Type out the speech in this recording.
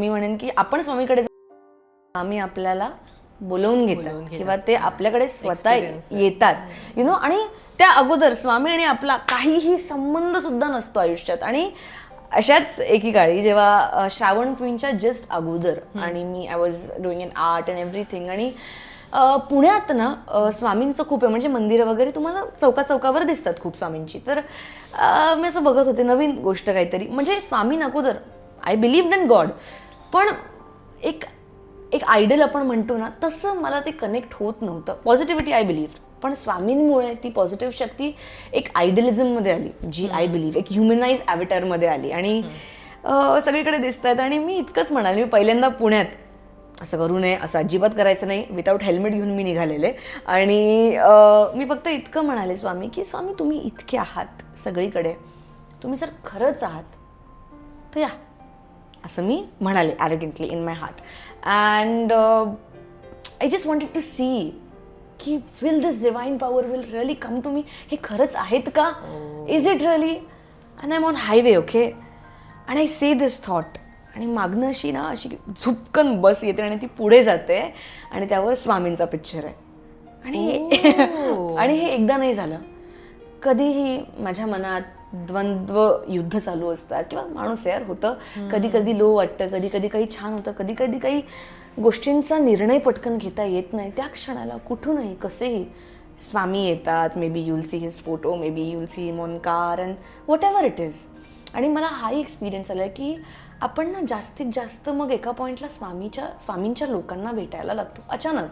मी म्हणेन की आपण स्वामीकडे स्वामी आपल्याला बोलवून घेतात किंवा ते आपल्याकडे स्वतः येतात यु नो. आणि त्या अगोदर स्वामी आणि आपला काहीही संबंध सुद्धा नसतो आयुष्यात. आणि अशाच एकीकाळी जेव्हा श्रावण क्वीनच्या जस्ट अगोदर आणि मी I was doing in art and everything आणि पुण्यात ना स्वामींचं खूप आहे म्हणजे मंदिरं वगैरे तुम्हाला चौकावर दिसतात खूप स्वामींची. तर मी असं बघत होते नवीन गोष्ट काहीतरी म्हणजे स्वामी अगोदर आय बिलीव्ड इन गॉड पण एक आयडल आपण म्हणतो ना तसं मला ते कनेक्ट होत नव्हतं. पॉझिटिव्हिटी आय बिलीव्ह पण स्वामींमुळे ती पॉझिटिव्ह शक्ती एक आयडलिझममध्ये आली जी आय बिलीव्ह एक ह्युमनाइज ॲव्हेटरमध्ये आली आणि सगळीकडे दिसत आहेत. आणि मी इतकंच म्हणाले मी पहिल्यांदा पुण्यात असं करू नये असं अजिबात करायचं नाही विदाऊट हेल्मेट घेऊन मी निघालेले आणि मी फक्त इतकं म्हणाले स्वामी की स्वामी तुम्ही इतके आहात सगळीकडे तुम्ही जर खरंच आहात तर या असं मी म्हणाले arrogantly in my heart. And I just wanted to see की will this divine power will really come to me. हे खरंच आहेत का is it really. And I am on highway okay and I say this thought आणि मागणं अशी ना अशी झुपकन बस येते आणि ती पुढे जाते आणि त्यावर स्वामींचा पिक्चर आहे. आणि हे एकदा नाही झालं कधीही माझ्या मनात द्वंद्व युद्ध चालू असतात किंवा माणूस यार होतं कधी कधी लो वाटतं कधी कधी काही छान होतं कधी कधी काही गोष्टींचा निर्णय पटकन घेता येत नाही. त्या क्षणाला कुठूनही कसेही स्वामी येतात. May be you'll see his photo may be you'll see him on car and what ever it is. आणि मला हाही एक्सपिरियन्स आला की आपण ना जास्तीत जास्त मग एका पॉईंटला स्वामींच्या लोकांना भेटायला लागतो अचानक.